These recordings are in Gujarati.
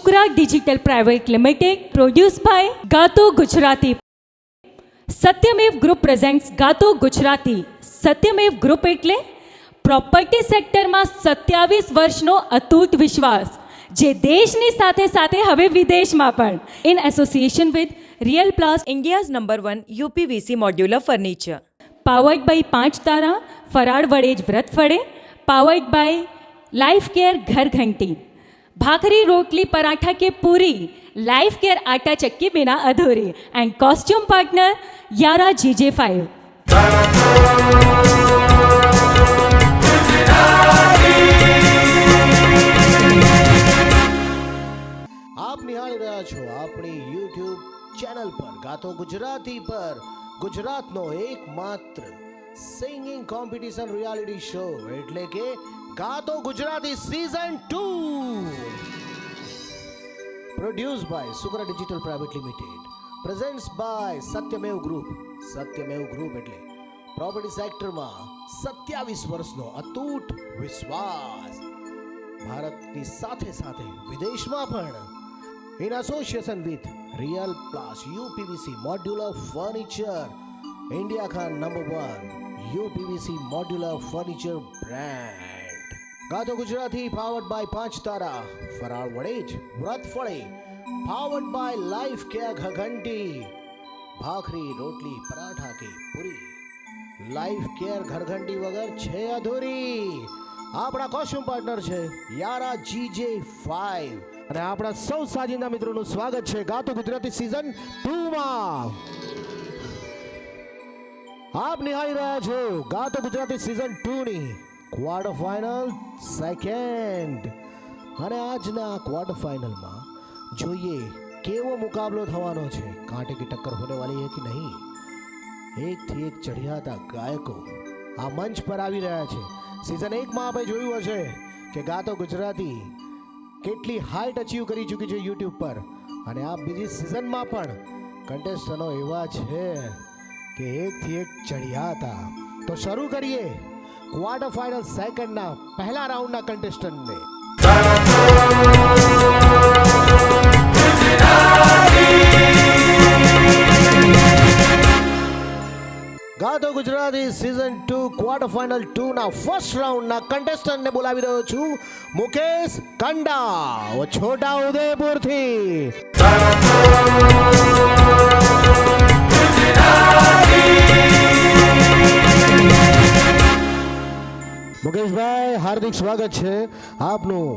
Shukra digital private limited produce by Gaato Gujarati. Satyamev group presents Gaato Gujarati. Satyamev group એટલે પ્રોપર્ટી સેક્ટરમાં 27 વર્ષનો અતૂટ વિશ્વાસ, જે દેશની સાથે સાથે હવે વિદેશમાં પણ. In association with real Plus, India's #1 UPVC modular furniture. Powered by 5 તારા, ફરાળ વડે જ વ્રત ફળે. પાવર્ડ બાય લાઈફ કેર ઘર ઘંટી. ભાખરી રોટલી પરાઠા કે પૂરી, લાઈફ કેર આટા ચક્કી બિના અધૂરી. And costume partner Yaara GJ5. આપ નિહાળી રહ્યા છો આપણી YouTube ચેનલ પર ગાતો ગુજરાતી પર ગુજરાતનો એકમાત્ર સિંગિંગ કોમ્પિટિશન રિયાલિટી શો એટલે કે Gaato Gujarati season 2, produce by Shukra digital private limited, presents by Satyamev group. Satyamev group એટલે પ્રોપર્ટી સેક્ટરમાં 27 વર્ષનો અતૂટ વિશ્વાસ, ભારતની સાથે સાથે વિદેશમાં પણ. In association with Real Plus UPVC Modular Furniture, India ka #1 UPVC Modular Furniture brand. ગાતો Gujarati powered by 5 તારા, ફરાળ વડે જ વ્રત ફળે. powered by લાઈફ કેર ઘરઘંટી. ભાખરી રોટલી પરાઠા કે પૂરી, લાઈફ કેર ઘરઘંટી વગર છે અધૂરી. આપણા કોસ્ટ્યુમ પાર્ટનર છે યારા GJ5 અને આપણા સૌ સાજિંદા મિત્રોનું સ્વાગત છે ગાતો ગુજરાતી સિઝન 2 માં. આપ નિહાળી રહ્યા છો ગાતો ગુજરાતી સિઝન 2 ની ક્વાર્ટર ફાઇનલ સેકન્ડ. અને આજના ક્વાર્ટર ફાઇનલમાં જોઈએ કેવો મુકાબલો થવાનો છે. કાંટે કી ટક્કર હોને વાલી હે કે નહીં. એકથી એક ચઢિયાતા ગાયકો આ મંચ પર આવી રહ્યા છે. સિઝન 1 માં આપણે જોયું હશે કે ગાતો ગુજરાતી કેટલી હાઈટ અચીવ કરી ચૂકી છે YouTube પર, અને આ બીજી સિઝનમાં પણ કન્ટેસ્ટન્ટો એવા છે કે એકથી એક ચઢ્યા હતા. તો શરૂ કરીએ ક્વાર્ટર ફાઇનલ સેકન્ડના પહેલા રાઉન્ડના કન્ટેસ્ટન્ટને. ગાતો ગુજરાતી સિઝન 2 ક્વાર્ટર ફાઇનલ 2 ના ફર્સ્ટ રાઉન્ડના કન્ટેસ્ટન્ટને બોલાવી રહ્યો છું, મુકેશ કંડા, છોટા ઉદેપુરથી. મુકેશભાઈ, હાર્દિક સ્વાગત છે આપનું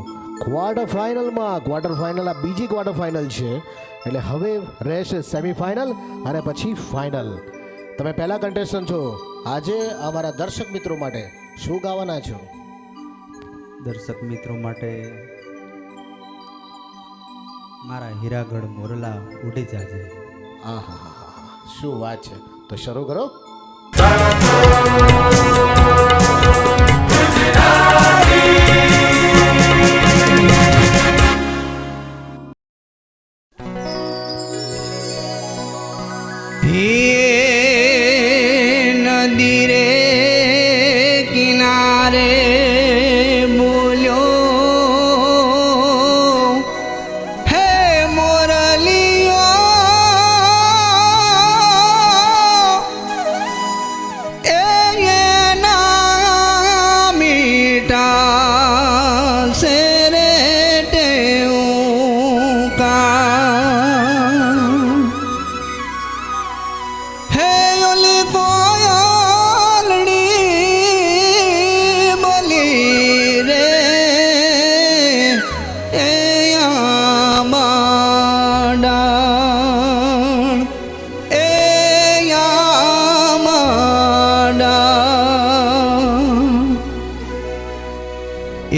ક્વાર્ટર ફાઇનલ. આ બીજી ક્વાર્ટર ફાઇનલ છે, એટલે હવે રહેશે સેમીફાઇનલ અને પછી ફાઇનલ. તમે પહેલા કન્ટેસ્ટન્ટ છો. આજે અમારા દર્શક મિત્રો માટે શું ગાવાના છો? દર્શક મિત્રો માટે મારા હીરાગઢ મોરલા ઉડી જાજે. આહા, શું વાત છે. તો શરૂ કરો. નદી રે કિનારે બોલ્યો હે મોરલિયો, એના મીઠા સેરે ટેવું કા. હે ઓલી કોયલડી બોલી રે, એ આંબાડાણ, એ આંબાડાણ.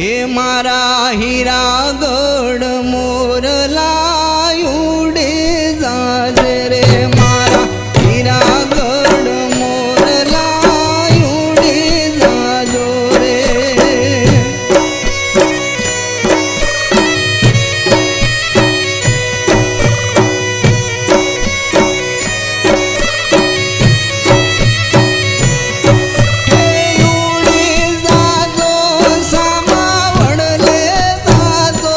એ મારા હીરાગઢ મોરલા ઉડે જાજે રે, મારા હીરાગઢ મોરલા ઉડે જાજો રે. હે ઉડી જાજો સામા વડલે જાજો,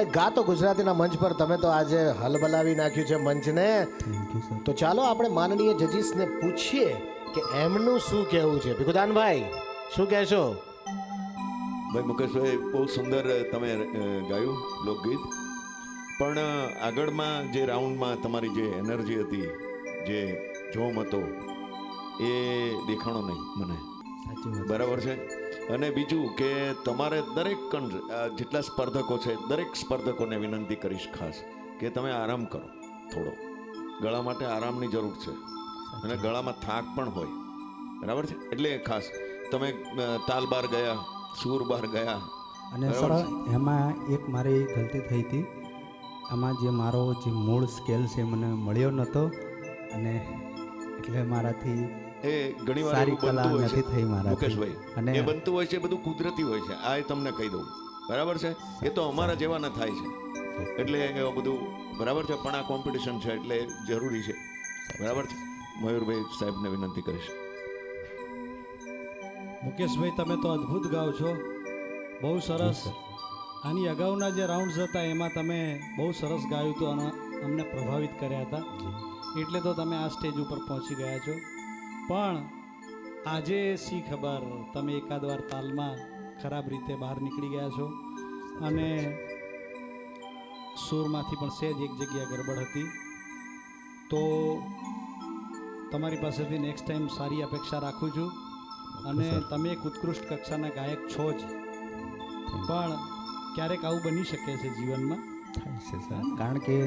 ભાઈ ગાતો ગુજરાતીના મંચ પર તમે તો આજે હલબલાવી નાખ્યું છે મંચને. Thank you sir. તો ચાલો આપણે માનનીય જજીસને પૂછીએ કે એમનું શું કહેવું છે. ભીખુદાનભાઈ શું કહેશો? ભાઈ મુકેશભાઈ, બહુ સુંદર તમે ગાયું લોકગીત, પણ આગળમાં જે રાઉન્ડમાં તમારી જે એનર્જી હતી, જે જોમ હતો, એ દેખાણો નહીં મને. સાચી વાત. બરાબર છે. અને બીજું કે તમારે દરેક જેટલા સ્પર્ધકો છે, દરેક સ્પર્ધકોને વિનંતી કરીશ ખાસ કે તમે આરામ કરો થોડો. ગળા માટે આરામની જરૂર છે અને ગળામાં થાક પણ હોય. બરાબર છે. એટલે ખાસ તમે તાલ બાર ગયા, સૂર બહાર ગયા. અને સર એમાં એક મારી ગલતી થઈ હતી. આમાં જે મારો જે મૂળ સ્કેલ છે મને મળ્યો નહોતો, અને એટલે મારાથી એ ઘણી વાર સારી એવું બનતું કલા હોય નથી છે થઈ મારાથી. મુકેશભાઈ, અને એ બનતું હોય છે, બધું કુદરતી હોય છે. આ તમને કહી દઉં. બરાબર છે. એ તો અમારા જેવાના થાય છે, એટલે એવું બધું બરાબર છે. પણ આ કોમ્પિટિશન છે એટલે જરૂરી છે. બરાબર છે. મયુરભાઈ સાહેબને વિનંતી કરીશ. મુકેશભાઈ, તમે તો અદ્ભુત ગાઓ છો, બહુ સરસ. આની અગાઉના જે રાઉન્ડ્સ હતા એમાં તમે બહુ સરસ ગાયું હતું અને અમને પ્રભાવિત કર્યા હતા, એટલે તો તમે આ સ્ટેજ ઉપર પહોંચી ગયા છો. પણ આજે શી ખબર, તમે એકાદ વાર તાલમાં ખરાબ રીતે બહાર નીકળી ગયા છો અને સૂરમાંથી પણ સહેજ એક જગ્યા ગડબડ હતી. તો તમારી પાસેથી નેક્સ્ટ ટાઈમ સારી અપેક્ષા રાખું છું. અને તમે એક ઉત્કૃષ્ટ કક્ષાના ગાયક છો જ, પણ ક્યારેક આવું બની શકે છે જીવનમાં. થાય છે સર, કારણ કે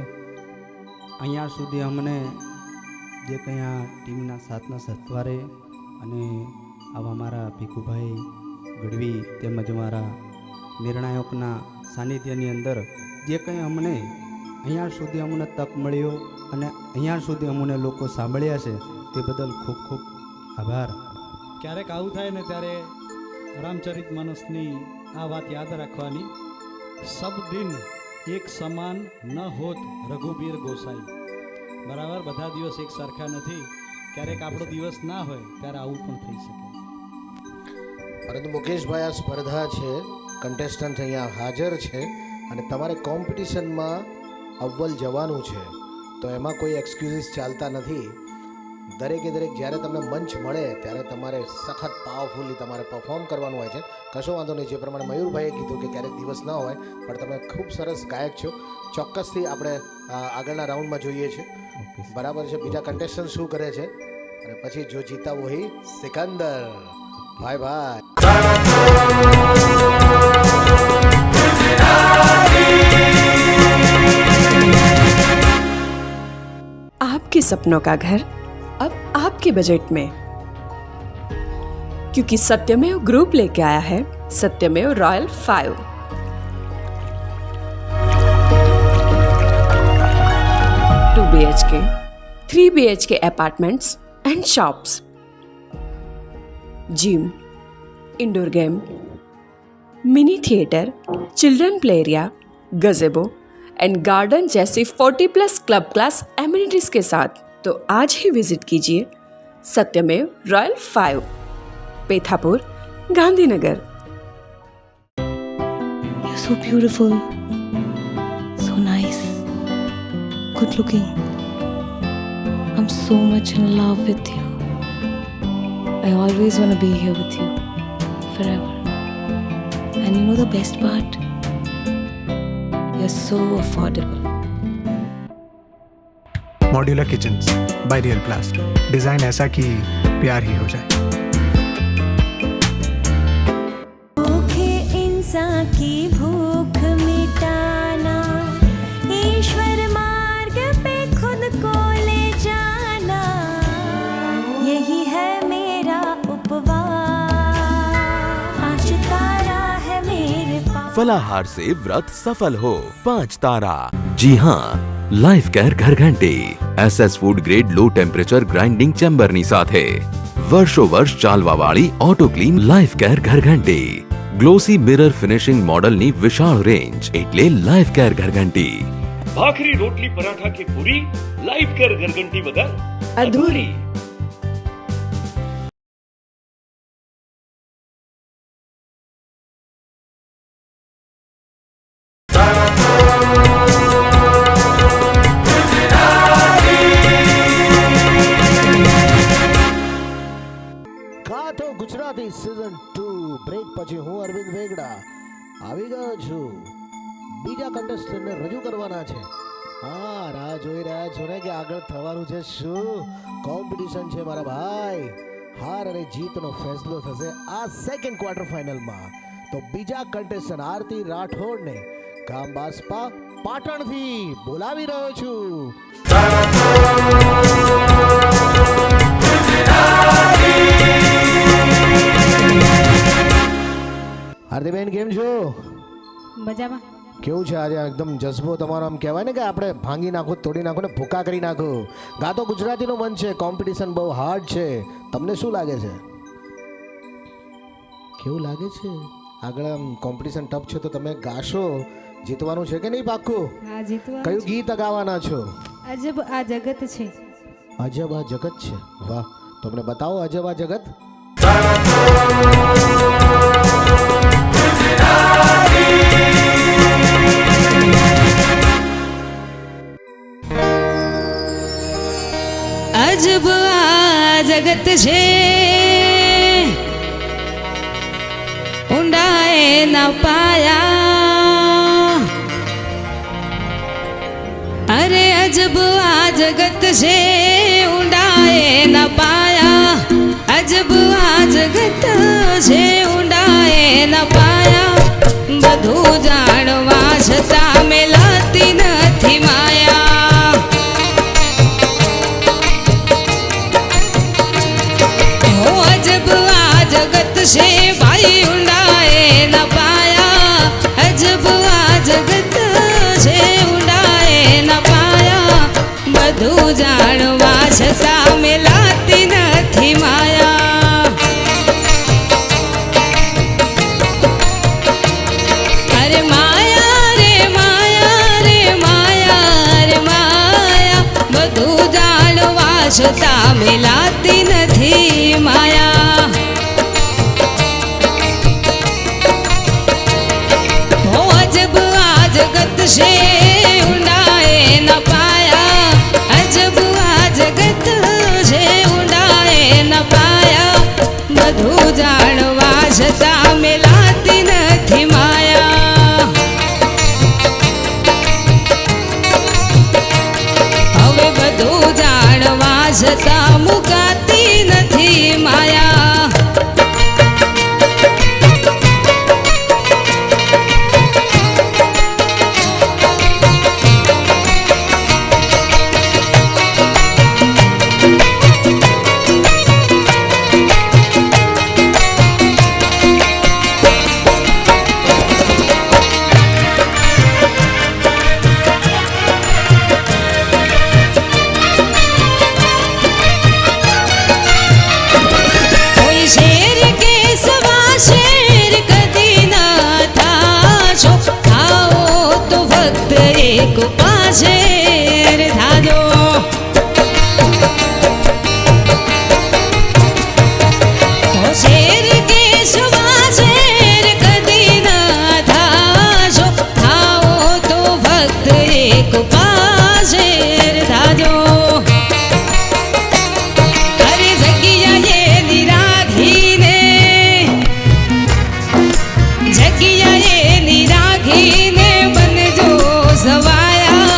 અહીંયા સુધી અમને જે કંઈ આ ટીમના સાથના સથવારે અને આવા મારા ભીખુભાઈ ગઢવી તેમજ મારા નિર્ણાયકના સાનિધ્યની અંદર જે કંઈ અમને અહીંયા સુધી અમને તક મળ્યો અને અહીંયા સુધી અમને લોકો સાંભળ્યા છે તે બદલ ખૂબ ખૂબ આભાર. ક્યારેક આવું થાય ને ત્યારે રામચરિત માનસની આ વાત યાદ રાખવાની, સબ દિન એક સમાન ન હોત રઘુબીર ગોસાઈ. બરાબર, બધા દિવસ એક સરખા નથી. ક્યારેક આપણો દિવસ ના હોય ત્યારે આવું પણ થઈ શકે. પરંતુ મુકેશભાઈ, આ સ્પર્ધા છે, કન્ટેસ્ટન્ટ અહીંયા હાજર છે અને તમારે કોમ્પિટિશનમાં અવ્વલ જવાનું છે, તો એમાં કોઈ એક્સક્યુઝિસ ચાલતા નથી. દરેકે દરેક જ્યારે તમને મંચ મળે ત્યારે તમારે સખત પાવરફુલી તમારે પરફોર્મ કરવાનું હોય છે. કશો વાંધો નહીં. જે પ્રમાણે મયુરભાઈએ કીધું કે ક્યારેક દિવસ ના હોય, પણ તમે ખૂબ સરસ ગાયક છો. ચોક્કસથી આપણે આગળના રાઉન્ડમાં જોઈએ છીએ. બરાબર છે. બીજા કન્ટેસ્ટન્ટ શું કરે છે અને પછી જો જીતા વહી સિકંદર. ભાઈ ભાઈ आपके सपनों का घर अब आपके बजट में, क्योंकि सत्यमेव ग्रुप लेके आया है सत्यमेव royal 5। 2 BHK, 3 BHK apartments and shops, gym, indoor game, mini theatre, children play area, गजेबो and garden जैसी 40+ क्लब क्लास एमिनिटीज के साथ। तो आज ही विजिट कीजिए सत्यमेव royal 5, Pethapur, Gandhinagar. You're so beautiful, so nice, good looking. I'm so much in love with you. I always want to be here with you forever. And you know the best part? You're so affordable. Modular kitchens by real प्लास्ट, design ऐसा कि प्यार ही हो जाए। भूखे इंसान की भूख मिटाना, ईश्वर मार्ग पे खुद को ले जाना, यही है मेरा उपवास। आज तारा है मेरे पास। फलाहार से व्रत सफल हो 5 तारा। जी हाँ, लाइफ केयर घरघंटी SS food grade low temperature grinding ચેમ્બરની સાથે વર્ષો વર્ષ ચાલવાવાળી ઓટો ક્લીન લાઈફ કેર ઘરઘંટી, ગ્લોસી મિરર ફિનિશિંગ મોડલની વિશાળ રેન્જ એટલે લાઈફ કેર ઘરઘંટી. ભાખરી રોટલી પરાઠા કે પૂરી, લાઈફ કેર ઘરઘંટી વગર અધૂરી. ગાતો ગુજરાતી સિઝન 2 બ્રેક પછી હું અરવિંદ વેગડા આવી ગયો છું બીજા કન્ટેસ્ટન્ટને રજૂ કરવાના છે. હા, રાહ જોઈ રહ્યા છો ને કે આગળ થવાનું છે શું? કોમ્પિટિશન છે મારા ભાઈ. હાર અને જીતનો ફેસલો થશે આ સેકન્ડ ક્વાર્ટર ફાઇનલમાં. તો બીજા કન્ટેસ્ટન્ટ આરતી રાઠોડને ગામ બાસ્પા પાટણથી બોલાવી રહ્યો છું. આરતીબેન કેમ છો? મજામાં. કેવું છે આજે એકદમ જઝ્બો તમારો? આમ કહેવાય ને કે આપણે ભાંગી નાખો, તોડી નાખો ને ભૂકા કરી નાખો. ગાતો ગુજરાતીનું મન છે, કોમ્પિટિશન બહુ હાર્ડ છે. તમને શું લાગે છે? કેવું લાગે છે? આગળ આમ કોમ્પિટિશન ટફ છે તો તમે ગાશો, જીતવાનું છે કે નહીં પાક્કું? હા, જીતવા. કયું ગીત ગાવાના છો? અજબ આ જગત છે. અજબ આ જગત છે. વાહ, તમને બતાવો અજબ આ જગત. अजब आ जगत छे ऊंडाए न पाया. अरे अजब आ जगत छे ऊंडाए न पाया. अजब आ जगत छे ऊंडाए न पाया. બધું જાણવા છતાં મેલાતી નથી માયા. अजब आ जगत से भाई ऊंडाए न पाया. अजब आ जगत से ऊंडाए न पाया. બધું જાણવા છતાં મેલાતી નથી માયા. અરે માયા રે માયા રે માયા રે માયા. બધું જાણવા છતાં મેલાતી નથી માયા. ઓ અજબ આ જગત છે ઊંડાએ ન પાયા. અજબ આ જગત છે ઊંડાએ ન પાયા. બધું જાણવા છતાં મેલાતી નથી માયા. હવે બધું જાણવા છતાં મુકાતી નથી માયા. કોઈ શેર કે સવા શેર કદી ના થાશો. આવો તો ફક્ત એક પાશેર થાજો. તો શેર કે સવા શેર કદી ના થાશો. આવો તો ફક્ત એક પાશેર થાજો. અરે જગ્યાએ નિરાધીને જગ્યાએ નિરાધીને બનજો સવાયા.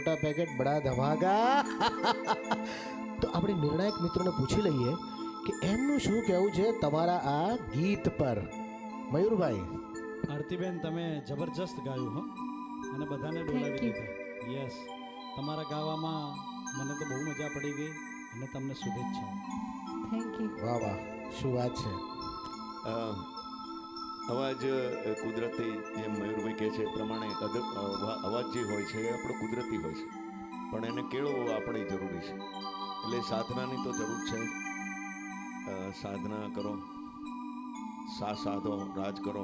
छोटा पैकेट बड़ा धमाका તો આપણે નિર્ણાયક મિત્રોને પૂછી લઈએ કે એમનું શું કહેવું છે તમારા આ ગીત પર. મયુરભાઈ, આરતીબેન, તમે જબરજસ્ત ગાયું હો અને બધાને ડોલાવી દીધા. યસ, તમારા ગાવામાં મને તો બહુ મજા પડી ગઈ અને તમને શુભેચ્છાઓ. Thank you. વાહ વાહ, શું વાત છે. અવાજ કુદરતી, જેમ મયુરભાઈ કહે છે એ પ્રમાણે અવાજ જે હોય છે એ આપણો કુદરતી હોય છે, પણ એને કેળવવો આપણે જરૂરી છે. એટલે સાધનાની તો જરૂર છે. સાધના કરો, સાધો, રાજ કરો,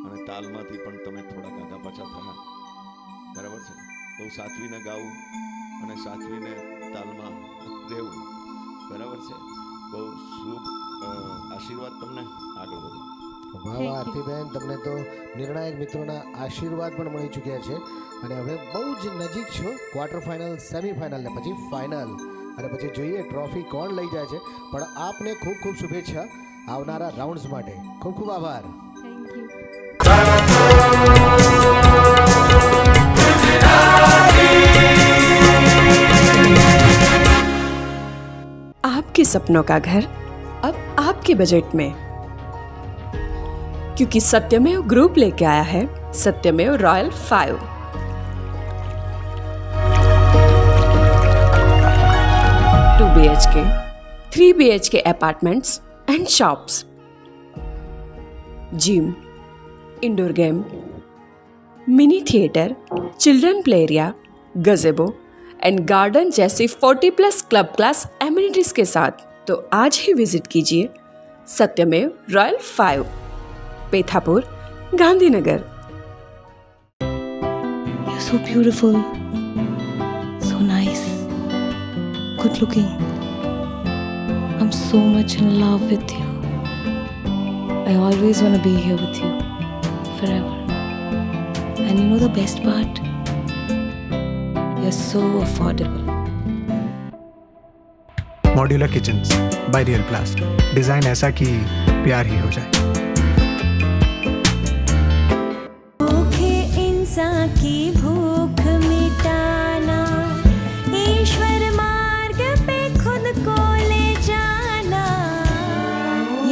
અને તાલમાંથી પણ તમે થોડાક આગા પાછા થયા. બરાબર છે. બહુ સાચવીને ગાવું અને સાચવીને તાલમાં રહેવું. બરાબર છે. બહુ શુભ આશીર્વાદ તમને. આગળ વધો. વાહ વાહ આરતીબેન, તમને તો નિર્ણાયક મિત્રોના આશીર્વાદ પણ મળી ચૂક્યા છે અને હવે બહુ જ નજીક છો ક્વાર્ટર ફાઇનલ, સેમીફાઇનલ ને પછી ફાઇનલ, અને પછી જોઈએ ટ્રોફી કોણ લઈ જાય છે. પણ આપને ખૂબ ખૂબ શુભેચ્છા આવનારા રાઉન્ડ્સ માટે. ખૂબ ખૂબ આભાર. Thank you. आपके सपनों का घर अब आपके बजट में, क्योंकि सत्यमेव ग्रुप लेके आया है सत्यमेव royal 5. 2 BHK, 3 BHK apartments and shops, gym, indoor game, mini theatre, children play area, गजेबो and garden जैसी 40+ क्लब क्लास एमिनिटीज के साथ. तो आज ही विजिट कीजिए सत्यमेव royal 5, Pethapur, Gandhinagar. You're so beautiful, so nice, good looking. I'm so much in love with you. I always want to be here with you forever. And you know the best part? You're so affordable. Modular kitchens by real प्लास्ट. Design ऐसा कि प्यार ही हो जाए. इंसान की भूख मिटाना, ईश्वर मार्ग पे खुद को ले जाना,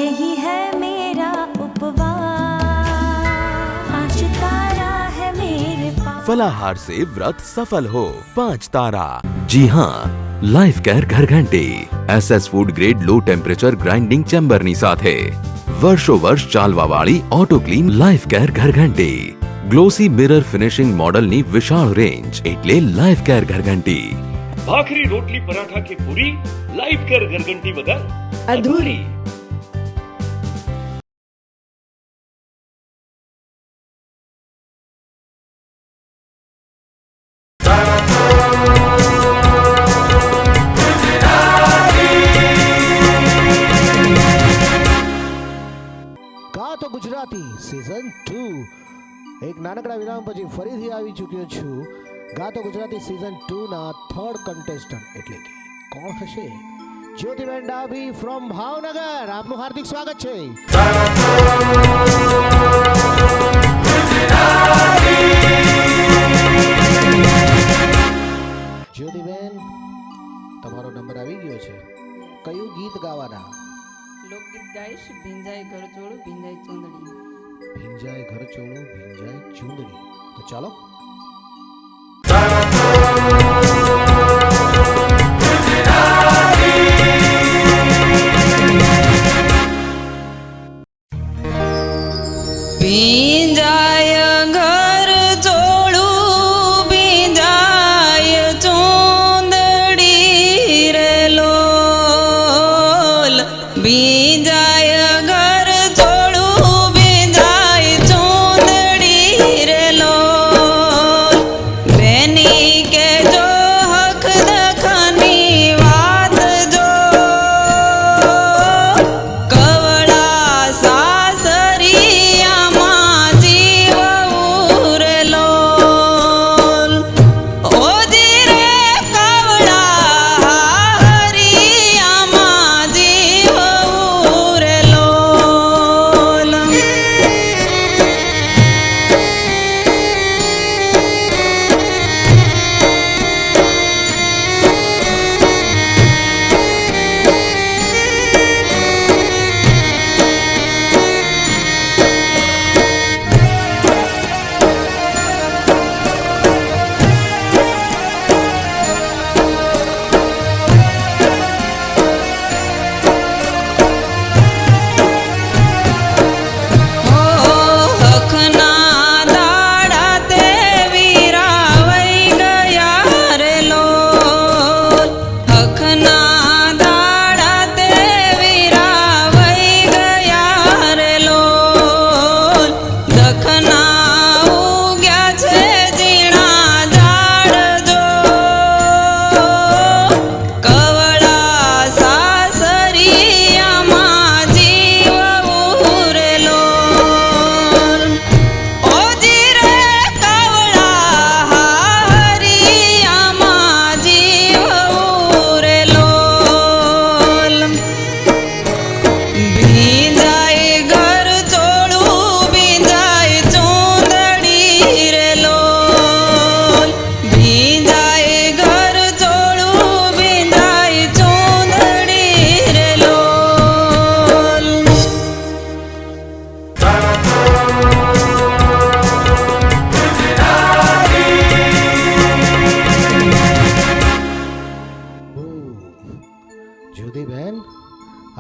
यही है मेरा उपवास. 5 तारा है मेरे पास. फलाहार से व्रत सफल हो. 5 तारा. जी हाँ, लाइफ केयर घरघंटी SS food grade low temperature grinding ચેમ્બરની સાથે વર્ષો વર્ષ ચાલવાવાળી ઓટો ક્લીન લાઈફ કેર ઘરઘંટી. ગ્લોસી મિરર ફિનિશિંગ મોડલની વિશાળ રેન્જ એટલે લાઈફ કેર ઘરઘંટી. ભાખરી, રોટલી, પરાઠા કે પૂરી, લાઈફ કેર ઘરઘંટી વગર અધૂરી. ગાતો ગુજરાતી સીઝન 2 એક નાનકડા વિરામ પછી ફરીથી આવી ચૂક્યો છું. ગાતો ગુજરાતી સીઝન 2 ના 3rd કન્ટેસ્ટન્ટ એટલે કે કોણ હશે? જ્યોતિબેન ડાભી ફ્રોમ ભાવનગર. આપનું હાર્દિક સ્વાગત છે. જ્યોતિબેન, તમારો નંબર આવી ગયો છે. કયું ગીત ગાવાના? લોકગીત ગાઈશ. ભીંજાય ઘર ચોળું, ભીંજાય ચૂંદડી. ભીંજાય ઘર ચોળું, ભીંજાય ચૂંદડી. તો ચાલો. ભીંજાય ઘર ચોળું, ભીંજાય ચૂંદડી રે લોલ. ભીંજાય ઘર ચોળું, ભીંજાય ચૂંદડી રે લોલ.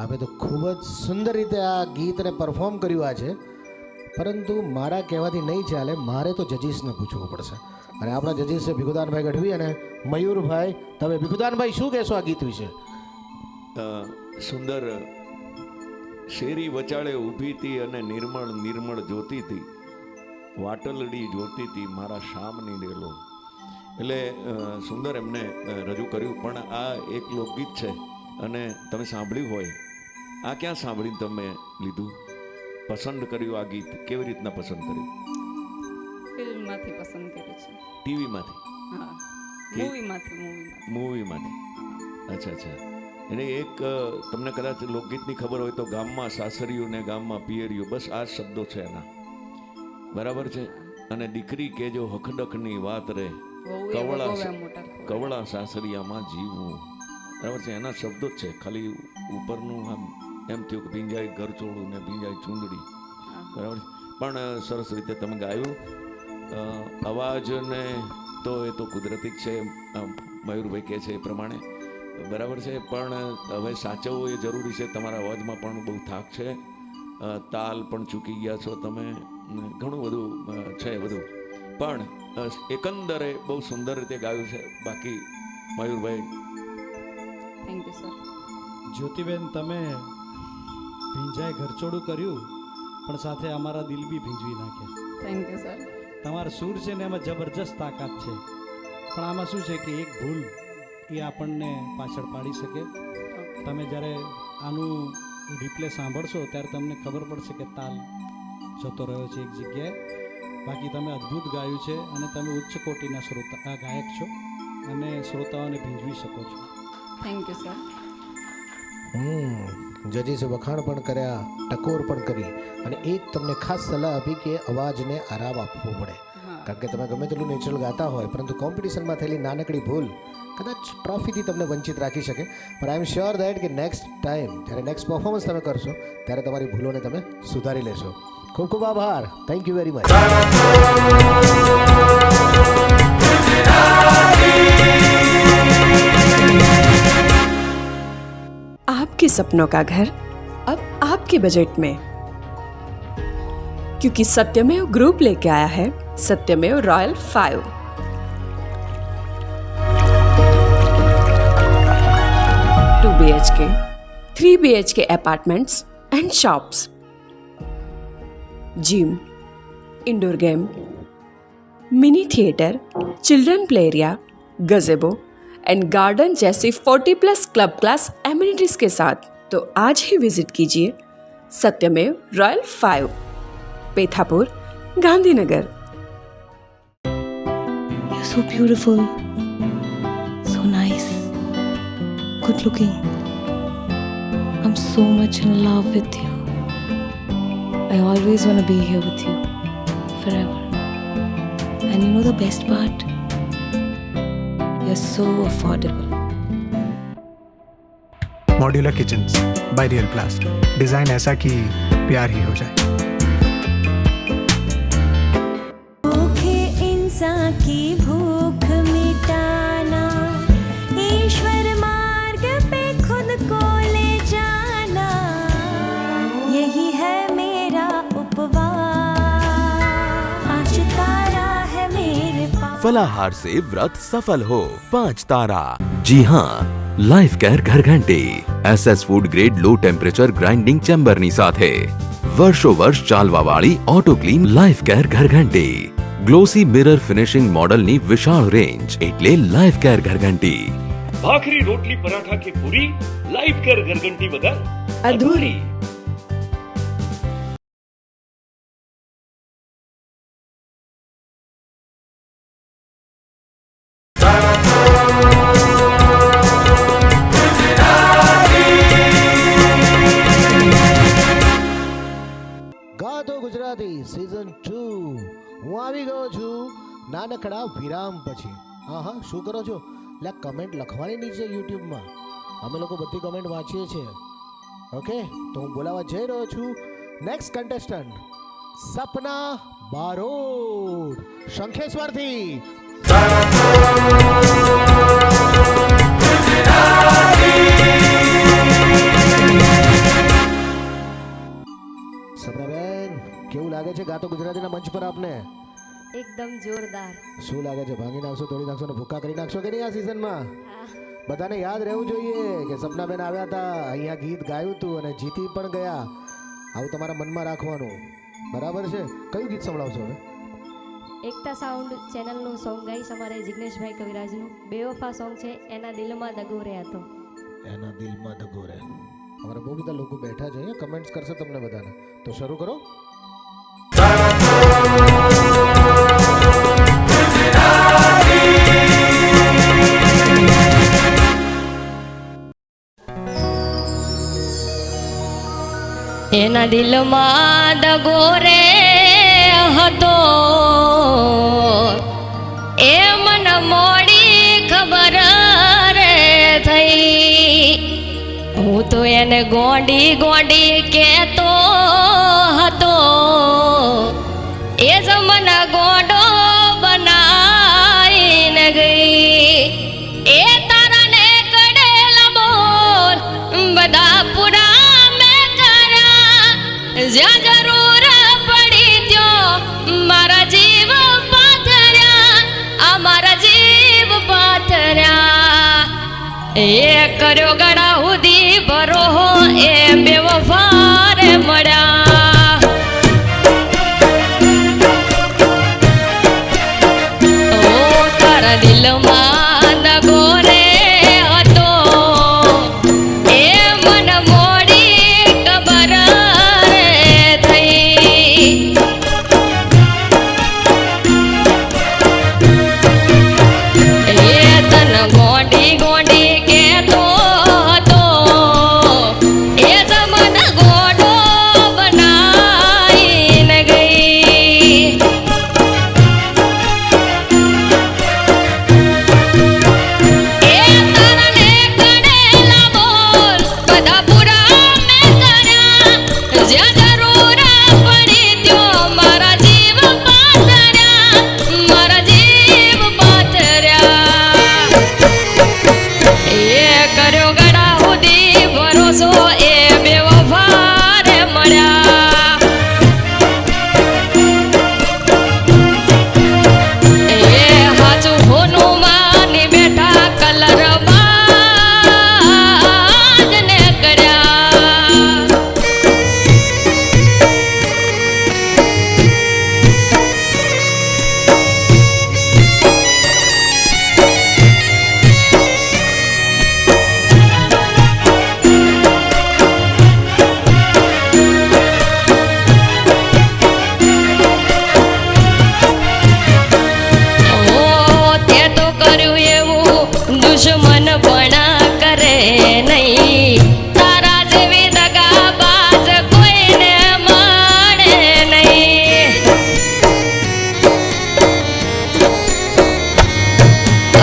આપે તો ખૂબ જ સુંદર રીતે આ ગીતને પરફોર્મ કર્યું આજે, પરંતુ મારા કહેવાથી નહીં ચાલે, મારે તો જજીસને પૂછવું પડશે. અને આપણા જજીસ છે ભીખુદાનભાઈ ગઢવી અને મયુરભાઈ. તમે ભીખુદાનભાઈ શું કહેશો આ ગીત વિશે? સુંદર શેરી વચાળે ઊભી હતી અને નિર્મળ નિર્મળ જોતી હતી, વાટલડી જોતી હતી મારા શામની ડેલો. એટલે સુંદર એમને રજૂ કર્યું. પણ આ એક લોકગીત છે અને તમે સાંભળ્યું હોય, આ ક્યાં સાંભળીને તમે લીધું, પસંદ કર્યું આ ગીત? કેવી રીતના પસંદ કર્યું? ફિલ્મમાંથી પસંદ કર્યું છે. ટીવીમાંથી? હા, મૂવીમાંથી. મૂવીમાંથી. અચ્છા અચ્છા. એને એક તમને કદાચ લોકગીતની ખબર હોય તો ગામમાં સાસરિયું ને ગામમાં પિયરિયું, બસ આ શબ્દો છે એના, બરાબર છે. અને દીકરી કે જો હખડખની વાત રે, કવળા સાસરિયામાં જીવવું, બરાબર છે. એના શબ્દો જ છે. ખાલી ઉપરનું આમ એમ થયું કે ભીંજાય ઘરચોળું ને ભીંજાય ચૂંદડી, બરાબર છે. પણ સરસ રીતે તમે ગાયું. અવાજને તો એ તો કુદરતી જ છે, મયુરભાઈ કહે છે એ પ્રમાણે, બરાબર છે. પણ હવે સાચવવું એ જરૂરી છે. તમારા અવાજમાં પણ બહુ થાક છે, તાલ પણ ચૂકી ગયા છો તમે, ઘણું બધું છે બધું, પણ એકંદરે બહુ સુંદર રીતે ગાયું છે. બાકી મયુરભાઈ. Thank you sir. જ્યોતિબેન, તમે ભીંજાય ઘરચોડું કર્યું પણ સાથે અમારા દિલ બી ભીંજવી નાખ્યા. Thank you sir. તમારા સૂર છે ને એમાં જબરજસ્ત તાકાત છે, પણ આમાં શું છે કે એક ભૂલ એ આપણને પાછળ પાડી શકે. તમે જ્યારે આનું રિપ્લે સાંભળશો ત્યારે તમને ખબર પડશે કે તાલ જતો રહ્યો છે એક જગ્યાએ. બાકી તમે અદ્ભુત ગાયું છે અને તમે ઉચ્ચ કોટીના ગાયક છો અને શ્રોતાઓને ભીંજવી શકો છો. Thank you sir. જજીસે વખાણ પણ કર્યા, ટકોર પણ કરી, અને એક તમને ખાસ સલાહ આપી કે અવાજને આરામ આપવો પડે. કારણ કે તમે ગમે તેટલું નેચરલ ગાતા હોય, પરંતુ કોમ્પિટિશનમાં થયેલી નાનકડી ભૂલ કદાચ ટ્રોફીથી તમને વંચિત રાખી શકે. પણ આઈ એમ શ્યોર દેટ કે નેક્સ્ટ ટાઈમ જ્યારે નેક્સ્ટ પરફોર્મન્સ તમે કરશો ત્યારે તમારી ભૂલોને તમે સુધારી લેશો. ખૂબ ખૂબ આભાર. Thank you very much. आपके सपनों का घर अब आपके बजट में, क्योंकि सत्यमेव ग्रुप लेके आया है सत्यमेव royal 5. 2 BHK, 3 BHK apartments and shops, gym, indoor game, mini theatre, children play area, गजेबो and garden जैसी 40+ क्लब क्लास एमिनिटीज के साथ तो आज ही विजिट कीजिए सत्यमेव royal 5, Pethapur, Gandhinagar. You're so beautiful, so nice, good looking. I'm so much in love with you. I always want to be here with you forever. And you know the best part? You're so affordable. Modular kitchens by real प्लास्ट. Design ऐसा कि प्यार ही हो जाए. भूखे इंसान की भूख मिटाना, ईश्वर मार्ग पे खुद को ले जाना, यही है मेरा उपवास. आज तारा है मेरे पास. फलाहार से व्रत सफल हो 5 तारा. जी हाँ, લાઈફ કેર ઘરઘંટી SS food grade low temperature grinding ચેમ્બરની સાથે વર્ષો વર્ષ ચાલવાવાળી ઓટો ક્લીન લાઈફ કેર ઘરઘંટી. ગ્લોસી મિરર ફિનિશિંગ મોડલની વિશાળ રેન્જ એટલે લાઈફ કેર ઘરઘંટી. ભાખરી રોટલી પરાઠા કે પૂરી, લાઈફ કેર ઘરઘંટી વગર અધૂરી. ગાતો ગુજરાતી સિઝન 2 હું આવી ગયો છું નાનકડા વિરામ પછી. હા, શું કરો છો? કમેન્ટ લખવાની નીચે યુટ્યુબમાં. અમે લોકો બધી કમેન્ટ વાંચીએ છીએ. ઓકે, તો હું બોલાવવા જઈ રહ્યો છું નેક્સ્ટ કન્ટેસ્ટન્ટ સપના બારોટ શંખેશ્વરથી. ગાતો ગુજરાતીના મંચ પર આપને એકદમ જોરદાર. શું લાગે છે, ભાંગી નાખશો, તોડી નાખશો ને ભૂકા કરી નાખશો કે નહીં આ સિઝનમાં? બધાને યાદ રહેવું જોઈએ કે સપનાબેન આવ્યા હતા, અહીંયા ગીત ગાયું હતું અને જીતી પણ ગયા. આવું તમારા મનમાં રાખવાનું, બરાબર છે? કયું ગીત સંભળાવશો હવે? એકતા સાઉન્ડ ચેનલનું સોંગ ગાઈશ, અમારે જિગ્નેશભાઈ કવિરાજનું બેવફા સોંગ છે. એના દિલમાં દગો રે હતો. એના દિલમાં દગો રે. અમારા બહુ બધા લોકો બેઠા છે અહીંયા, કમેન્ટ્સ કરશે તમને બધાને. તો શરૂ કરો. એના દિલમાં દગો રે હતો, એ મન મોડી ખબર રે થઈ. હું તો એને ગોંડી ગોંડી કહેતો હતો, એ જ મન ગોંડો બનાવીને ગઈ. એ તારા ને કડેલા બોલ બધા પૂરા જ્યાં જરૂર પડી ત્યો મારા જીવ પાથર્યા, આ મારા જીવ પાથર્યા. એ કર્યો ગળા સુધી ભરો એ બેવફા રે મળ્યા. ઓ તારા દિલમાં દગો રે હતો, એ મન મોડી ખબર ગોંડી ગોંડી કેતો હતો, એ જમન ગોડો બનાવીને ગઈ. એ તારાને કડેલા બોલ બધા પૂરા મેં કર્યા, જ્યાં જરૂર પડી ત્યો મારા જીવ પાથર્યા, મારા જીવ પાથર્યા. એ કર્યો ગળા સુધી ભરોસો એ બેવફા રે મળ્યા. એ હાચું હોનું માની બેઠા કલર બાજ ને કર્યા. દુશ્મન પણ કરે નહીં, તારા જેવી દગાબાજ કોઈને મળે નહીં.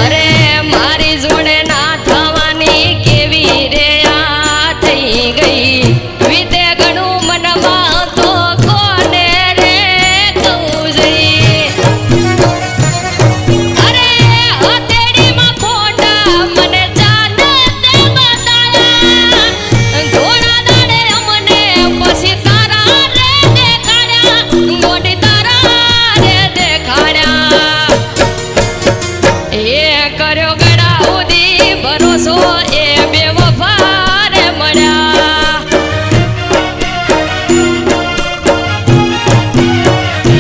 અરે મારી જોડે ના થવાની કેવી રે આ થઈ ગઈ. વિતે ઘણું મનમાં તો કોને રે કહું જઈ. અરે હથેળીમાં મને ચાંદ તે બતાયા, થોડા દાડે અમને પછી તારા રે દેખાડ્યા, ગોડી તારા રે દેખાડ્યા. એ કર્યો ગળા સુધી ભરોસો એ બેવફા રે મળ્યા.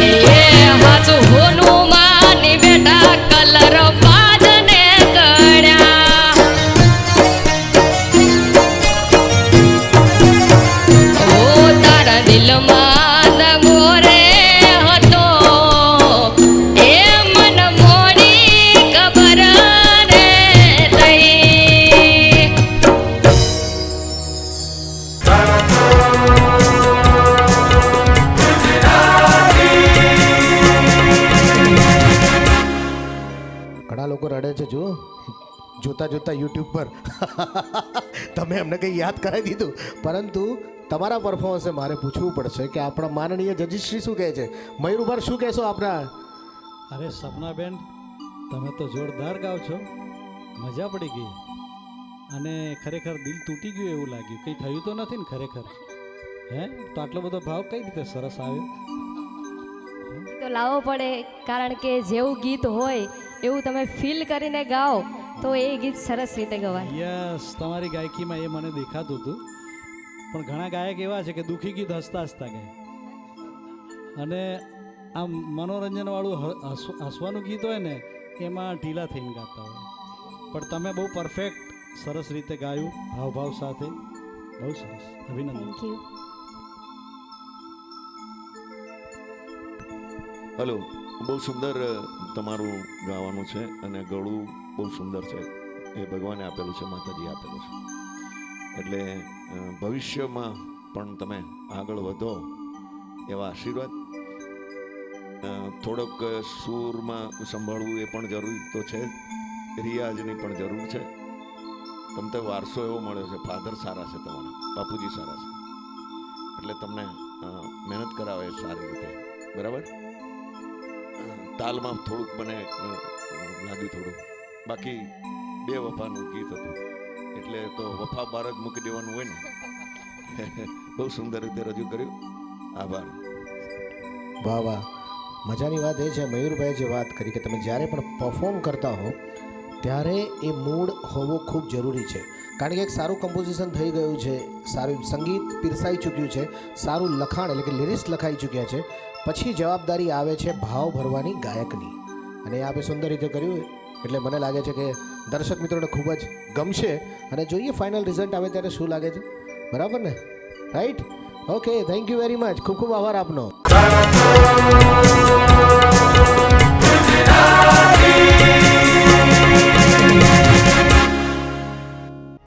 એ હાચું હોનું માની બેટા કલર બાજ ને કર્યા. ઓ તારા દિલમાં દગો રે હતો, એ મન મોડી ખબર રે થઈ. ઘણા લોકો રડે છે જો જોતા જોતા યુટ્યુબ પર. તમે એમને કંઈ યાદ કરાવી દીધું, પરંતુ તમારા પરફોર્મન્સે મારે પૂછવું પડશે કે આપણા માનનીય જજીશ્રી શું કહે છે. મયુરભાઈ શું કહેશો આપણા? અરે સપનાબેન, તમે તો જોરદાર ગાવ છો, મજા પડી ગઈ. અને ખરેખર દિલ તૂટી ગયું એવું લાગ્યું. કંઈ થયું તો નથી ને ખરેખર? હે તો આટલો બધો ભાવ કઈ રીતે સરસ આવ્યો? લાવવો પડે, કારણ કે જેવું ગીત હોય એવું તમે ફીલ કરીને ગાઓ તો એ ગીત સરસ રીતે ગવાય. યસ, તમારી ગાયકીમાં એ મને દેખાતું હતું. પણ ઘણા ગાયક એવા છે કે દુઃખી ગીત હસતા હસતા ગાય, અને આમ મનોરંજનવાળું હસવાનું ગીત હોય ને એમાં ઢીલા થઈને ગાતા હોય. પણ તમે બહુ પરફેક્ટ સરસ રીતે ગાયું, હાવભાવ સાથે. બહુ સરસ, અભિનંદન. Thank you. હલો, બહુ સુંદર તમારું ગાવાનું છે અને ગળું બહુ સુંદર છે. એ ભગવાને આપેલું છે, માતાજી આપેલું છે. એટલે ભવિષ્યમાં પણ તમે આગળ વધો એવા આશીર્વાદ. થોડોક સૂરમાં સંભાળવું એ પણ જરૂરી તો છે, રિયાઝની પણ જરૂર છે. તમને વારસો એવો મળ્યો છે, ફાધર સારા છે, તમારા બાપુજી સારા છે, એટલે તમને મહેનત કરાવે સારી રીતે. બરાબર, તાલમાં થોડુંક મને લાગ્યું થોડું, બાકી બે વફાનું ગીત હતું એટલે તો વફા બાર જ મૂકી દેવાનું હોય ને. બહુ સુંદર રીતે રજૂ કર્યું, આભાર. વાહ વાહ, મજાની વાત એ છે મયુરભાઈ જે વાત કરી કે તમે જ્યારે પણ પરફોર્મ કરતા હો ત્યારે એ મૂડ હોવો ખૂબ જરૂરી છે. કારણ કે એક સારું કમ્પોઝિશન થઈ ગયું છે, સારું સંગીત પીરસાઈ ચૂક્યું છે, સારું લખાણ એટલે કે લિરિક્સ લખાઈ ચૂક્યા છે, પછી જવાબદારી આવે છે ભાવ ભરવાની ગાયકની, અને એ આપે સુંદર રીતે કર્યું. એટલે મને લાગે છે કે દર્શક મિત્રોને ખૂબ જ ગમશે, અને જોઈએ ફાઇનલ રિઝલ્ટ આવે ત્યારે શું લાગે છે. બરાબર ને? Right, okay, thank you very much. ખૂબ ખૂબ આભાર આપનો.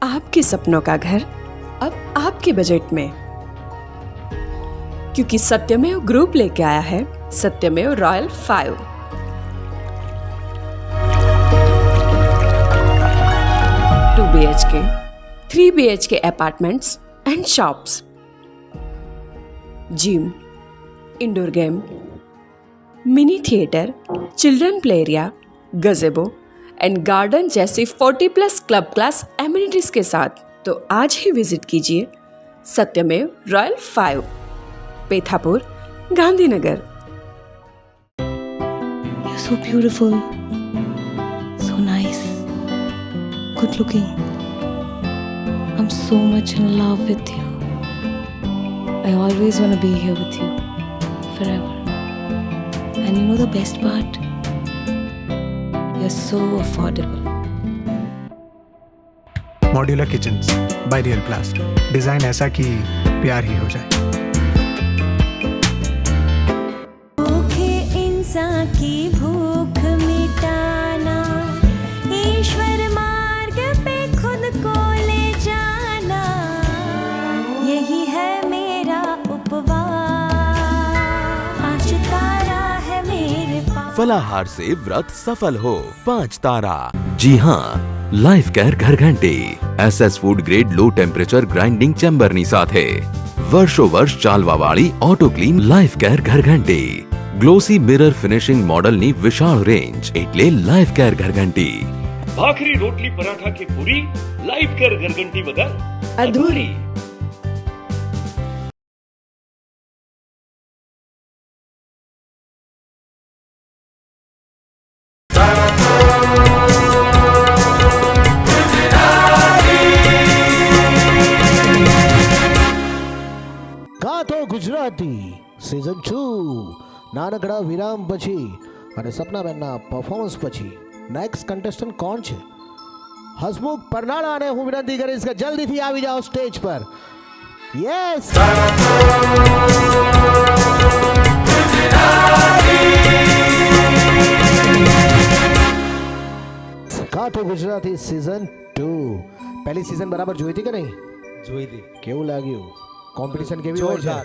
आपके सपनों का घर अब आपके बजट में, क्योंकि सत्यमेव ग्रुप लेके आया है सत्यमेव royal 5. 2 BHK, 3 BHK apartments and shops, gym, indoor game, mini theatre, children play area, गजेबो and garden जैसी 40+ क्लब क्लास एमिनिटीज के साथ. तो आज ही विजिट कीजिए सत्यमेव royal 5, Pethapur, Gandhinagar. You're so beautiful, so nice, good looking. I'm so much in love with you. I always want to be here with you forever. And you know the best part? You're so affordable. Modular kitchens by real प्लास्ट. Design ऐसा कि प्यार ही हो जाए. इंसान की भूख मिटाना, ईश्वर मार्ग पे खुद को ले जाना, यही है मेरा उपवास. 5 तारा है मेरे पास. फलाहार से व्रत सफल हो 5 तारा. जी हाँ, लाइफ केयर घर घंटी SS food grade low temperature grinding ચેમ્બરની સાથે વર્ષો વર્ષ ચાલવાવાળી ઓટો ક્લીન લાઈફ કેર ઘરઘંટી. ગ્લોસી મિરર ફિનિશિંગ મોડલની વિશાળ રેન્જ એટલે લાઈફ કેર ઘરઘંટી. ભાખરી રોટલી પરાઠા કે પૂરી, લાઈફ કેર ઘરઘંટી વગર અધૂરી. ગાતો ગુજરાતી સિઝન 2 નાનકડા વિરામ પછી અને સપનાબેનના પરફોર્મન્સ પછી નેક્સ્ટ કન્ટેસ્ટન્ટ કોણ છે? હસમુખ પરનાળાને હું વિનંતી કરીશ કે જલ્દીથી આવી જાઓ સ્ટેજ પર. Yes, Gaato Gujarati season 2. પહેલી સિઝન બરાબર જોઈ હતી કે નહીં? જોઈ હતી. કેવું લાગ્યું? કોમ્પિટિશન કેવી હોય છે?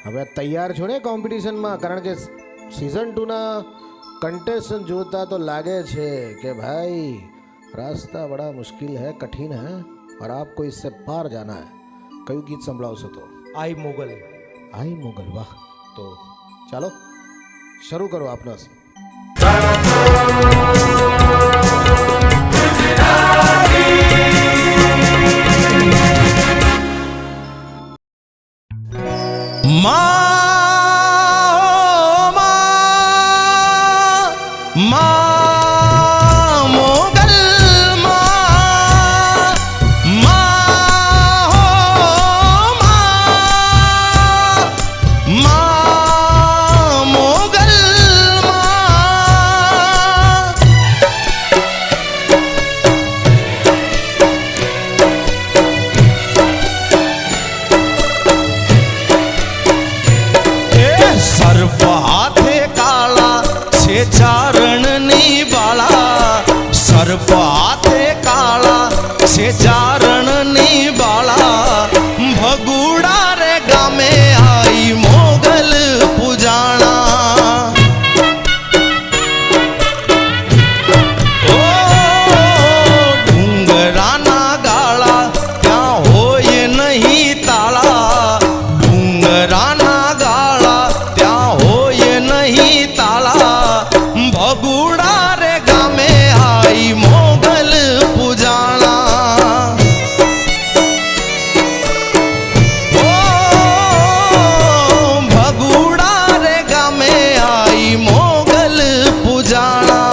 હવે તૈયાર છો ને કોમ્પિટિશનમાં? કારણ કે सीजन 2 ना कंटेस्टेंट जोता तो लागे छे कि भाई रास्ता बड़ा मुश्किल है, कठिन है और आपको इससे पार जाना है. कई गीत संभळावो छो? तो आई मोगल. आई मोगल, वाह. तो चलो शुरू करो आपने. કે ચારણની બાળા ભગુડા રે ગામે આઈ મોગલ પૂજાણા ઓ ડુંગરાના ગાળા ત્યાં હોય નહીં તાળા ડુંગરાના ગાળા ત્યાં હોય નહીં તાળા ભગુડા રે ગામે આઈ મોગલ પૂજાણા ઓ ભગુડા રે ગામે આઈ મોગલ પૂજાણા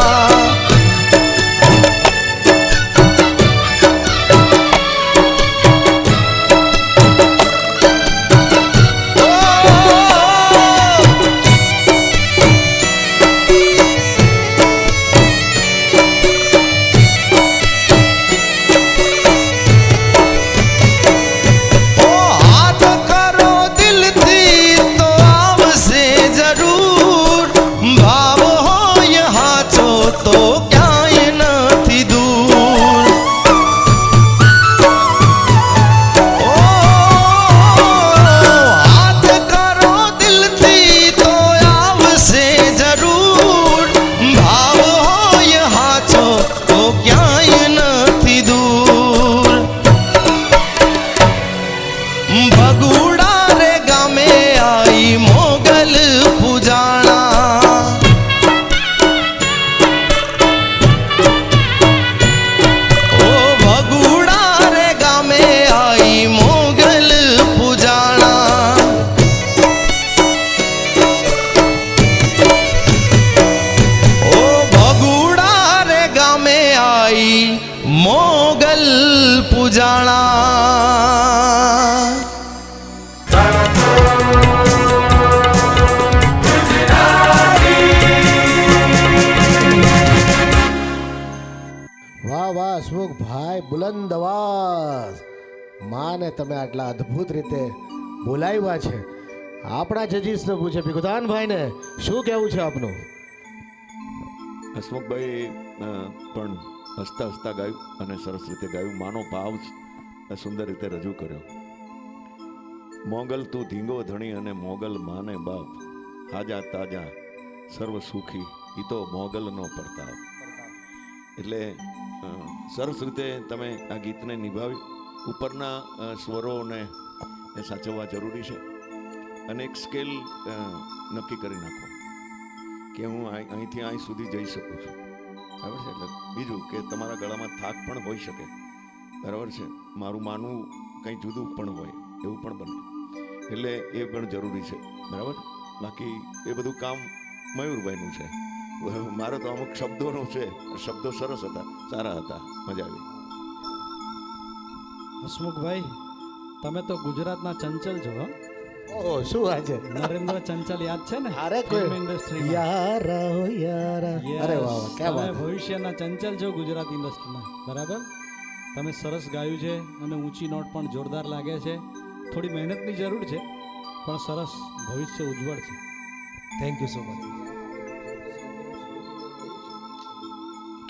ઓ હાથ કરો દિલથી તો આવશે જરૂર ભાવ હોય હાચો તો ક્યાંય નથી દૂર ઓ હાથ કરો દિલથી તો આવશે જરૂર ભાવ હોય હાચો તો ક્યાંય નથી દૂર ભગુડા રે ગામે આઈ મોગલ પૂજાણા ઓ ભગુડા રે ગામે આઈ મોગલ પૂજાણા ઓ ભગુડા રે ગામે આઈ મોગલ પૂજાણા વાહ વાહ હસમુખભાઈ, બુલંદ અવાજ. માને તમે આટલા અદ્ભુત રીતે બોલાવ્યા છે. આપણા જજીસને પૂછે ભીખુદાનભાઈને શું કહેવું છે આપનું? હસમુખભાઈ પણ હસતા હસતા ગાયું અને સરસ રીતે ગાયું. માનો ભાવ સુંદર રીતે રજૂ કર્યો. મોગલ તું ધીંગો ધણી અને મોગલ માને બાપ, હાજા તાજા સર્વ સુખી ઈ તો મોગલનો પ્રતાપ. એટલે સરસ રીતે તમે આ ગીતને નિભાવ્યું. ઉપરના સ્વરોને સાચવવા જરૂરી છે અને એક સ્કેલ નક્કી કરી નાખો કે હું અહીંથી અહીં સુધી જઈ શકું છું. બરાબર છે? એટલે બીજું કે તમારા ગળામાં થાક પણ હોઈ શકે. બરાબર છે? મારું માનવું કંઈ જુદું પણ હોય એવું પણ બને. એટલે એ પણ જરૂરી છે. બરાબર? બાકી એ બધું કામ મયુરભાઈનું છે. મારો તો અમુક શબ્દોનું છે. શબ્દો સરસ હતા, સારા હતા, મજા આવી. હસમુખભાઈ, તમે તો ગુજરાતના ચંચલ છો. હો? ઓહો, શું વાત છે? નરેન્દ્ર ચંચલ યાદ છે ને? અરે ફિલ્મ ઇન્ડસ્ટ્રીમાં. યારા હો યારા. અરે વાહ વાહ, ક્યાં તમે વાત. ભવિષ્યના ચંચલ છો ગુજરાત ઇન્ડસ્ટ્રીના. બરાબર? તમે સરસ ગાયું છે અને ઊંચી નોટ પણ જોરદાર લાગે છે. થોડી મહેનતની જરૂર છે પણ સરસ, ભવિષ્ય ઉજ્જવળ છે. Thank you so much.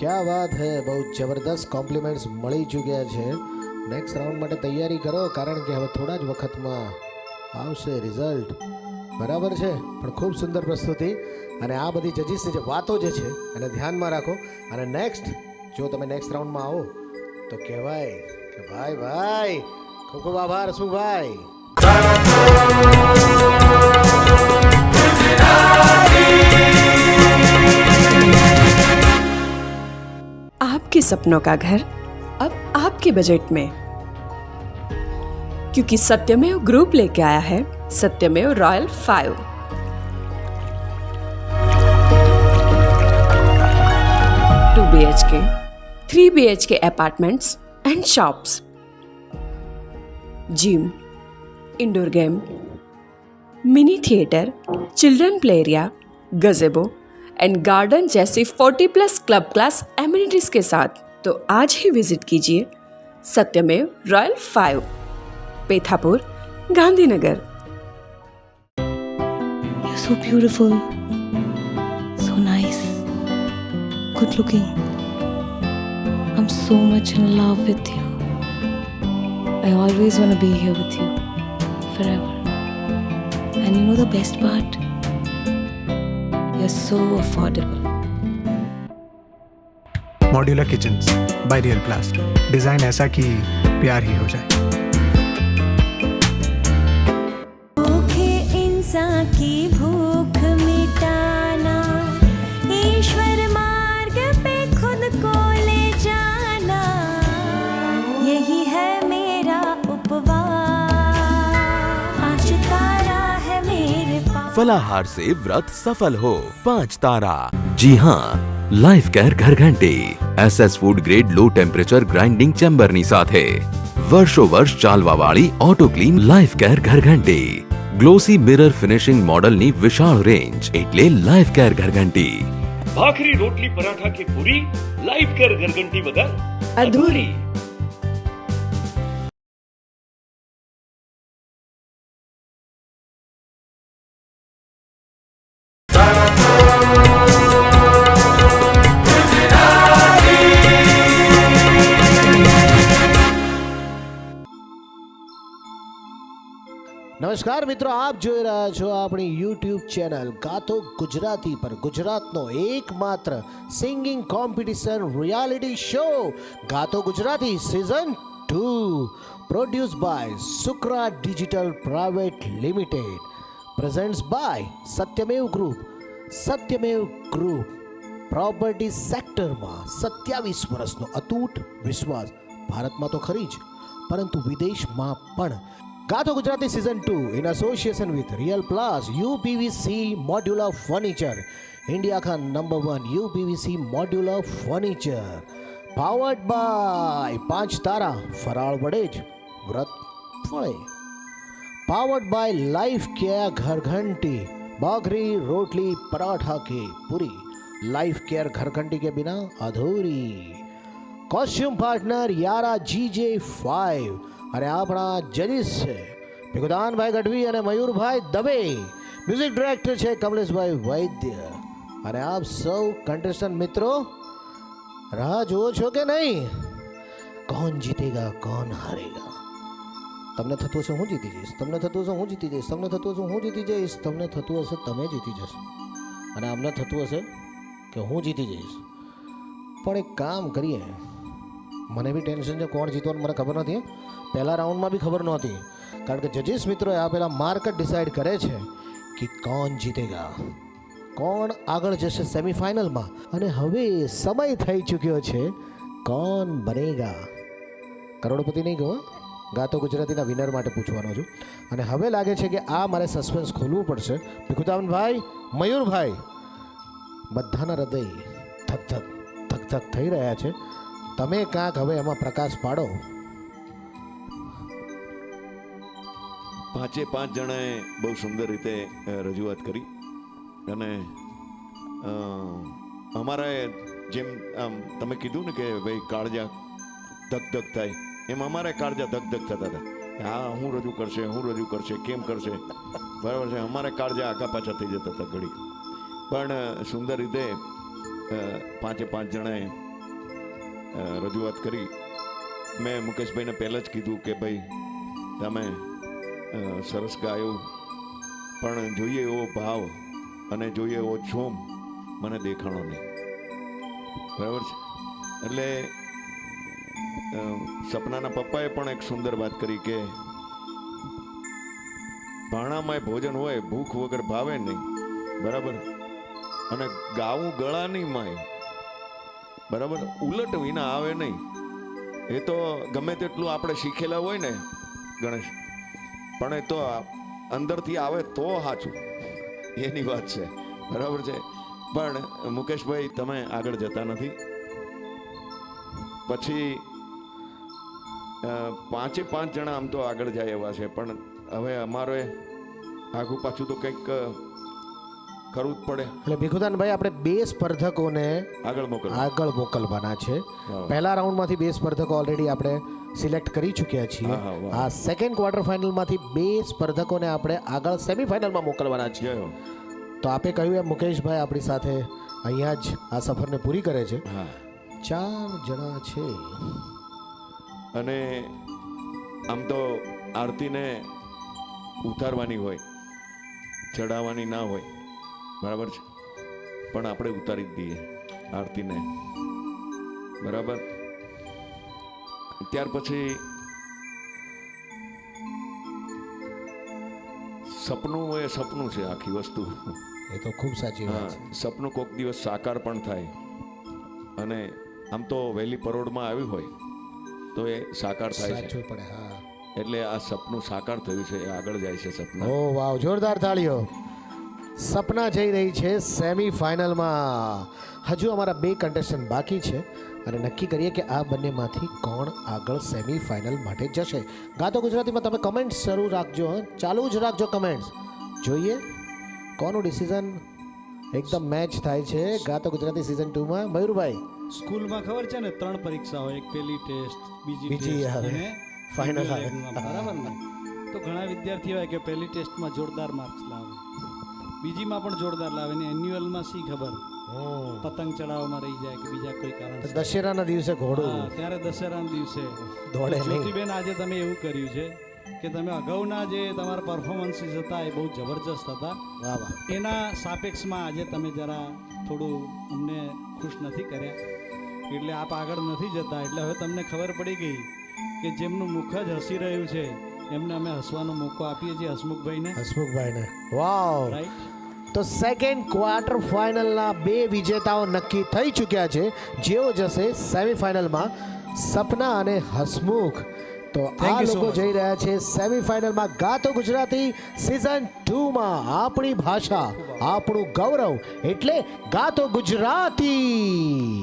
ક્યાં વાત હે, બહુ જબરદસ્ત કોમ્પ્લિમેન્ટ્સ મળી ચૂક્યા છે. નેક્સ્ટ રાઉન્ડ માટે તૈયારી કરો, કારણ કે હવે થોડા જ વખતમાં આવશે રિઝલ્ટ. બરાબર છે? પણ ખૂબ સુંદર પ્રસ્તુતિ. અને આ બધી જજીસની જે વાતો જે છે એને ધ્યાનમાં રાખો. અને નેક્સ્ટ જો તમે નેક્સ્ટ રાઉન્ડમાં આવો તો કહેવાય કે ભાઈ ભાઈ ખૂબ ખૂબ આભાર હસમુખભાઈ. आपके सपनों का घर अब आपके बजट में, क्योंकि सत्यमेव ग्रुप लेके आया है सत्यमेव royal 5। 2 BHK, 3 BHK apartments and shops, gym, indoor game, mini theatre, children play area, गजेबो and garden जैसी 40+ क्लब क्लास एमिनिटीज के साथ। तो आज ही विजिट कीजिए सत्यमेव royal 5, Pethapur, Gandhinagar. You're so beautiful, so nice, good looking. I'm so much in love with you. I always want to be here with you forever. And you know the best part? You're so affordable. Modular kitchens by real प्लास्ट, design ऐसा कि प्यार ही हो जाए. भूखे इंसान की भूख मिटाना, ईश्वर मार्ग पे खुद को ले जाना, यही है मेरा उपवास, पांच तारा है मेरे पास. फलाहार से व्रत सफल हो 5 तारा. जी हाँ, લાઈફ કેર ઘરઘંટી SS food grade low temperature grinding ચેમ્બરની સાથે વર્ષો વર્ષ ચાલવા વાળી ઓટો ક્લીન લાઈફ કેર ઘરઘંટી. ગ્લોસી મિરર ફિનિશિંગ મોડલની વિશાળ રેન્જ એટલે લાઈફ કેર ઘરઘંટી. ભાખરી રોટલી પરાઠા કે પૂરી લાઈફ કેર ઘરઘંટી વગર અધૂરી. નમસ્કાર મિત્રો, આપ જોઈ રહ્યા છો આપણી યુટ્યુબ ચેનલ ગાતો ગુજરાતી પર ગુજરાતનો એકમાત્ર singing competition reality show Gaato Gujarati season 2, produce by Sukra digital private limited, presents by Satyamev group. Satyamev group property સેક્ટરમાં 27 વર્ષનો અતૂટ વિશ્વાસ. ભારતમાં તો ખરી જ, પરંતુ વિદેશમાં પણ. Gaato Gujarati season 2 in association with real plus UPVC modular furniture, India કા number 1 UPVC modular furniture, powered by 5 તારા ફરાળ વડે જ વ્રત ફળે. પાવર્ડ બાય લાઈફ કેર ઘરઘંટી, ભાખરી રોટલી પરાઠા કે પૂરી લાઈફ કેર ઘરઘંટી કે બિના અધૂરી. કોસ્ટ્યુમ પાર્ટનર યારા GJ5 અને આપણા જજીસ છે ભીખુદાનભાઈ ગઢવી અને મયુરભાઈ દવે. મ્યુઝિક ડાયરેક્ટર છે કમલેશભાઈ વૈદ્ય. અને આપ સૌ કન્ટેસ્ટન્ટ મિત્રો રાહ જુઓ છો કે નહીં? કોણ જીતેગા કોણ હારેગા? તમને થતું હશે હું જીતી જઈશ, તમને થતું હશે હું જીતી જઈશ, તમને થતું હશે હું જીતી જઈશ, તમને થતું હશે તમે જીતી જશો, અને અમને થતું હશે કે હું જીતી જઈશ. પણ એક કામ કરીએ, મને બી ટેન્શન છે કોણ જીતવાનું મને ખબર નથી. પહેલા રાઉન્ડમાં બી ખબર નહોતી, કારણ કે જજીસ મિત્રોએ આપેલા માર્ક જ ડિસાઇડ કરે છે કે કોણ જીતેગા, કોણ આગળ જશે સેમિફાઇનલમાં. અને હવે સમય થઈ ચૂક્યો છે કોણ બનેગા. કરોડપતિ નહીં કહો, ગાતો ગુજરાતીના વિનર માટે પૂછવાનો છું. અને હવે લાગે છે કે આ મારે સસ્પેન્સ ખોલવું પડશે. ભીખુદાનભાઈ, મયુરભાઈ, બધાના હૃદય ધક ધક ધક ધક થઈ રહ્યા છે. તમે કાંક હવે એમાં પ્રકાશ પાડો. 5 જણાએ બહુ સુંદર રીતે રજૂઆત કરી. અને અમારે જેમ તમે કીધું ને કે ભાઈ કાળજા ધક ધક થાય, એમ અમારે કાળજા ધક ધક થતા હતા. હા, હું રજૂ કરશે, કેમ કરશે, બરાબર છે. અમારે કાળજા આગા પાછા થઈ જતા હતા ઘડી. પણ સુંદર રીતે 5 જણાએ રજૂઆત કરી. મેં મુકેશભાઈને પહેલાં જ કીધું કે ભાઈ તમે સરસ ગાયું, પણ જોઈએ એવો ભાવ અને જોઈએ એવો જોમ મને દેખાણો નહીં, બરાબર છે. એટલે સપનાના પપ્પાએ પણ એક સુંદર વાત કરી કે ભાણામાંય ભોજન હોય, ભૂખ વગર ભાવે નહીં, બરાબર. અને ગાવું ગળાની માય, બરાબર, ઉલટ વિના આવે નહીં. એ તો ગમે તેટલું આપણે શીખેલા હોય ને ગણેશ, પણ એ તો અંદરથી આવે તો સાચું, એની વાત છે, બરાબર છે. પણ મુકેશભાઈ તમે આગળ જતા નથી. પછી 5 જણા આમ તો આગળ જાય એવા છે, પણ હવે અમારે આગું પાછું તો કંઈક કરવું જ પડે. એટલે ભીખુદાનભાઈ, આપણે 2 સ્પર્ધકોને આગળ મોકલવાના છે. પહેલા રાઉન્ડમાંથી 2 સ્પર્ધકો ઓલરેડી આપણે સિલેક્ટ કરી ચૂક્યા છીએ. આ સેકન્ડ ક્વાર્ટર ફાઇનલમાંથી 2 સ્પર્ધકોને આપણે આગળ સેમિફાઇનલમાં મોકલવાના છીએ. તો આપે કહ્યું એમ મુકેશભાઈ આપણી સાથે અહીંયા જ આ સફરને પૂરી કરે છે. 4 જણા છે. અને આમ તો આરતીને ઉતારવાની હોય, ચડાવવાની ના હોય, બરાબર છે, પણ આપણે ઉતારી જ દઈએ આરતીને, બરાબર. ત્યાર પછી સપનું એ સપનું છે આખી વસ્તુ. એ તો ખૂબ સાચી વાત છે. સપનું કોઈક દિવસ સાકાર પણ થાય, અને આમ તો વહેલી પરોઢમાં આવ્યું હોય તો એ સાકાર થાય છે. સાચું પડે. હા, એટલે આ સપનું સાકાર થયું છે, એ આગળ જાય છે સપના. ઓ વાવ, જોરદાર તાળીઓ. સપના જઈ રહી છે સેમીફાઇનલમાં. હજુ અમારા 2 કન્ટેસ્ટન્ટ બાકી છે અને નક્કી કરીએ કે આ બંનેમાંથી કોણ આગળ સેમીફાઇનલ માટે જશે. ગાતો ગુજરાતીમાં તમે કમેન્ટ્સ શરૂ રાખજો, ચાલુ જ રાખજો કમેન્ટ્સ. જોઈએ કોનું ડિસિઝન એકદમ મેચ થાય છે ગાતો ગુજરાતી સિઝન 2માં. મયુરભાઈ, સ્કૂલમાં ખબર છે ને 3 પરીક્ષા હોય, એક પહેલી ટેસ્ટ, બીજી બીજી ટેસ્ટ આવે, અને final final આવે. exam, બરાબર ને? તો ઘણા વિદ્યાર્થીઓ હોય કે પહેલી ટેસ્ટમાં જોરદાર માર્ક્સ લાવે, બીજીમાં પણ જોરદાર લાવે ને એન્યુઅલમાં શી ખબર પતંગ ચડાવવામાં રહી જાય કે બીજા કોઈ કારણ. દશેરાના દિવસે ઘોડું, ત્યારે દશેરાના દિવસે દોડે નહીં. જ્યોતિબેન, આજે તમે એવું કર્યું છે કે તમે અગાઉના જે તમારા પરફોર્મન્સીસ હતા એ બહુ જબરજસ્ત હતા. વાહ વાહ. એના સાપેક્ષમાં આજે તમે જરા થોડું અમને ખુશ નથી કર્યા, એટલે આપ આગળ નથી જતા. એટલે હવે તમને ખબર પડી ગઈ કે જેમનું મુખ જ હસી રહ્યું છે એમને અમે હસવાનો મોકો આપીએ છીએ, હસમુખભાઈને. વાવ. રાઈટ. તો સેકન્ડ ક્વાર્ટર ફાઇનલના 2 વિજેતાઓ નક્કી થઈ ચૂક્યા છે, જેઓ જશે સેમીફાઇનલમાં, સપના અને હસમુખ. તો આ લોકો જઈ રહ્યા છે સેમીફાઇનલમાં ગાતો ગુજરાતી સિઝન 2માં. આપણી ભાષા, આપણું ગૌરવ, એટલે ગાતો ગુજરાતી.